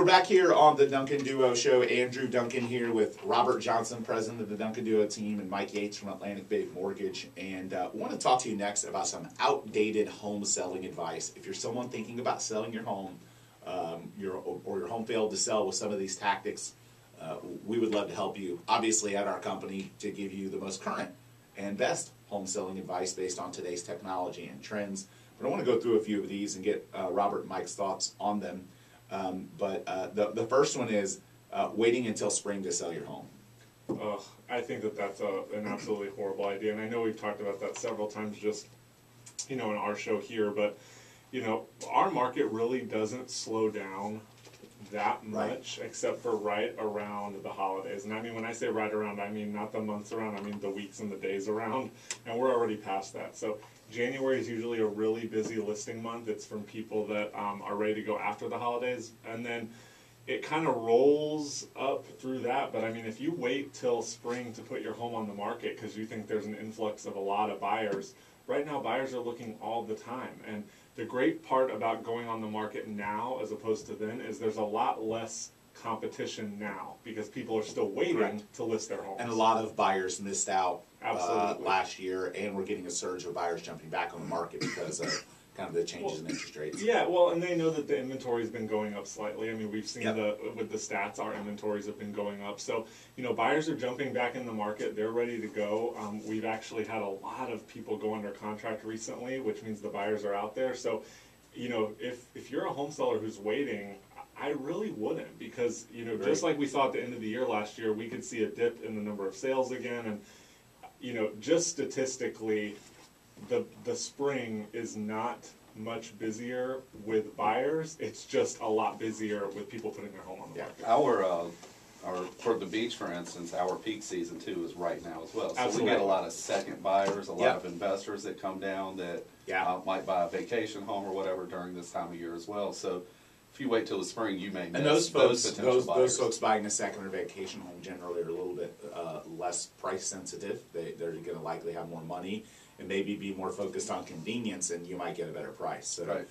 We're back here on the Duncan Duo Show. Andrew Duncan here with Robert Johnson, president of the Duncan Duo team, and Mike Yates from Atlantic Bay Mortgage. And we want to talk to you next about some outdated home selling advice. If you're someone thinking about selling your home, or your home failed to sell with some of these tactics, we would love to help you, obviously, at our company to give you the most current and best home selling advice based on today's technology and trends. But I want to go through a few of these and get Robert and Mike's thoughts on them. The first one is waiting until spring to sell your home. I think that that's an absolutely horrible idea, and I know we've talked about that several times just, in our show here, but, our market really doesn't slow down that much, except for right around the holidays. And I mean, when I say right around, I mean not the months around, I mean the weeks and the days around, and we're already past that. So January is usually a really busy listing month. It's from people that are ready to go after the holidays, and then it kind of rolls up through that. But I mean, if you wait till spring to put your home on the market because you think there's an influx of a lot of buyers, right now buyers are looking all the time. And the great part about going on the market now as opposed to then is there's a lot less competition now because people are still waiting to list their homes. And a lot of buyers missed out last year, and we're getting a surge of buyers jumping back on the market because of kind of the changes in interest rates. Yeah, well, and they know that the inventory's been going up slightly. I mean, we've seen with the stats, our inventories have been going up. So, buyers are jumping back in the market. They're ready to go. We've actually had a lot of people go under contract recently, which means the buyers are out there. So, if you're a home seller who's waiting, I really wouldn't, because, just like we saw at the end of the year last year, we could see a dip in the number of sales again. And, just statistically, the spring is not much busier with buyers. It's just a lot busier with people putting their home on the market. Our for the beach, for instance, our peak season too is right now as well. So Absolutely. we get a lot of second buyers, a lot of investors that come down that might buy a vacation home or whatever during this time of year as well. So if you wait till the spring, you may miss those folks buying a second or vacation home generally are a little bit less price sensitive. They're going to likely have more money and maybe be more focused on convenience, and you might get a better price. So,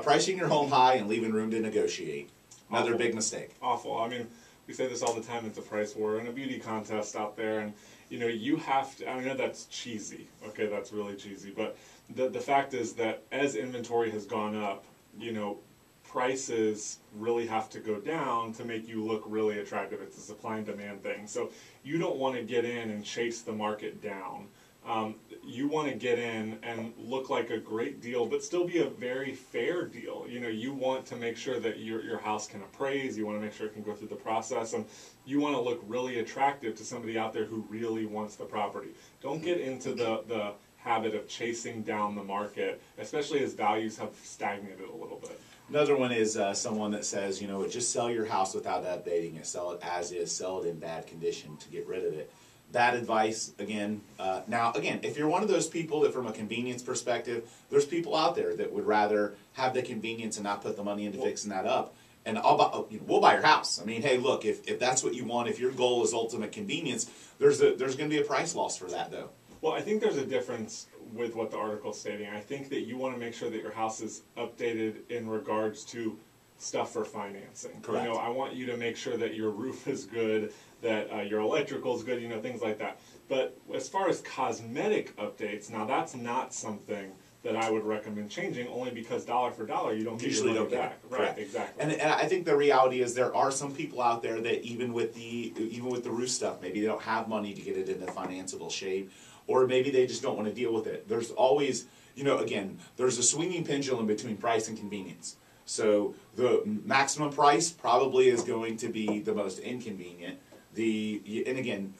pricing your home high and leaving room to negotiate, another big mistake. Awful. I mean, we say this all the time. It's a price war and a beauty contest out there, and you have to. I know that's cheesy. Okay, that's really cheesy. But the fact is that as inventory has gone up, prices really have to go down to make you look really attractive. It's a supply and demand thing. So you don't want to get in and chase the market down. You want to get in and look like a great deal, but still be a very fair deal. You want to make sure that your house can appraise. You want to make sure it can go through the process, and you want to look really attractive to somebody out there who really wants the property. Don't get into the habit of chasing down the market, especially as values have stagnated a little bit. Another one is someone that says, just sell your house without updating it. Sell it as is. Sell it in bad condition to get rid of it. Bad advice, again. Now, again, if you're one of those people that from a convenience perspective, there's people out there that would rather have the convenience and not put the money into fixing that up. And we'll buy your house. I mean, hey, look, if that's what you want, if your goal is ultimate convenience, there's going to be a price loss for that, though. Well, I think there's a difference with what the article's stating. I think that you want to make sure that your house is updated in regards to stuff for financing. Correct. I want you to make sure that your roof is good, that your electrical is good, things like that. But as far as cosmetic updates, now that's not something that I would recommend changing, only because dollar for dollar you don't usually get back. Right, exactly. And I think the reality is there are some people out there that even with the roof stuff, maybe they don't have money to get it into financeable shape, or maybe they just don't want to deal with it. There's always, again, there's a swinging pendulum between price and convenience. So the maximum price probably is going to be the most inconvenient. And again,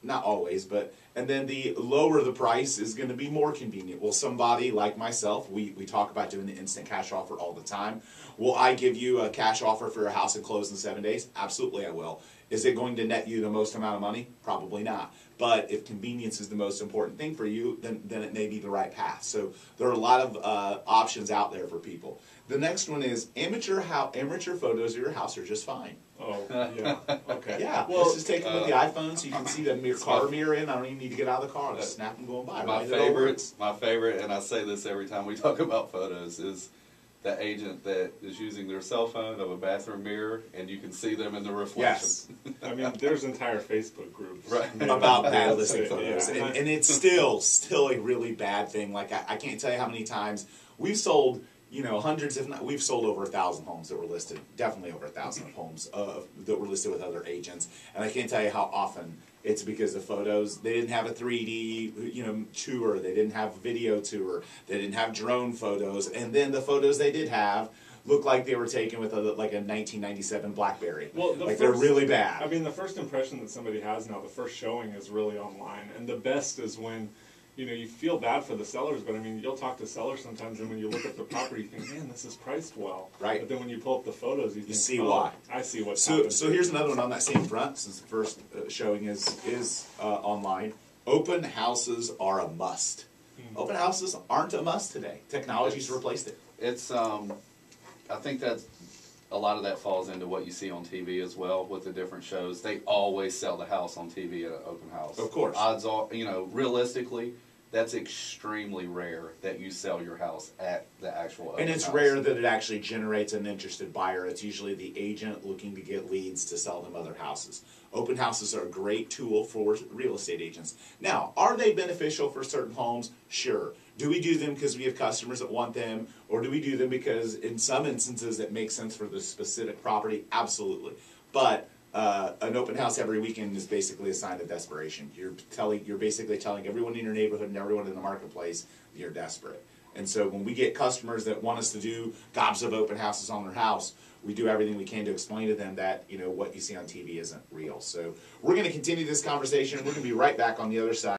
not always, and then the lower the price is going to be more convenient. Well, somebody like myself, we talk about doing the instant cash offer all the time. Will I give you a cash offer for your house and close in 7 days? Absolutely I will. Is it going to net you the most amount of money? Probably not. But if convenience is the most important thing for you, then it may be the right path. So there are a lot of options out there for people. The next one is amateur photos of your house are just fine. Oh, yeah. Okay. Yeah. Well, let's just take them with the iPhone so you can see the car mirror in. I don't even need to get out of the car. Just snap them going by. My favorite, and I say this every time we talk about photos, is the agent that is using their cell phone of a bathroom mirror, and you can see them in the reflection. Yes. I mean, there's entire Facebook groups about bad listing photos, yeah. and it's still a really bad thing. Like I can't tell you how many times we've sold, hundreds, if not, we've sold over 1,000 homes that were listed, definitely over 1,000 homes that were listed with other agents, and I can't tell you how often it's because the photos, they didn't have a 3D, tour, they didn't have video tour, they didn't have drone photos, and then the photos they did have looked like they were taken with a 1997 BlackBerry. Well, they're really bad. I mean, the first impression that somebody has now, the first showing is really online, and the best is when, you feel bad for the sellers, but I mean, you'll talk to sellers sometimes, and when you look at the property, you think, man, this is priced well. Right. But then when you pull up the photos, you see why. I see what's happened. So here's another one on that same front, since the first showing is online. Open houses are a must. Open houses aren't a must today. Technology's replaced it. It's, I think that a lot of that falls into what you see on TV as well with the different shows. They always sell the house on TV at an open house. Of course. Odds are, realistically, that's extremely rare that you sell your house at the actual open house. And it's rare that it actually generates an interested buyer. It's usually the agent looking to get leads to sell them other houses. Open houses are a great tool for real estate agents. Now, are they beneficial for certain homes? Sure. Do we do them because we have customers that want them, or do we do them because in some instances it makes sense for the specific property? Absolutely. But an open house every weekend is basically a sign of desperation. You're basically telling everyone in your neighborhood and everyone in the marketplace that you're desperate. And so when we get customers that want us to do gobs of open houses on their house, we do everything we can to explain to them that what you see on TV isn't real. So we're going to continue this conversation. We're going to be right back on the other side.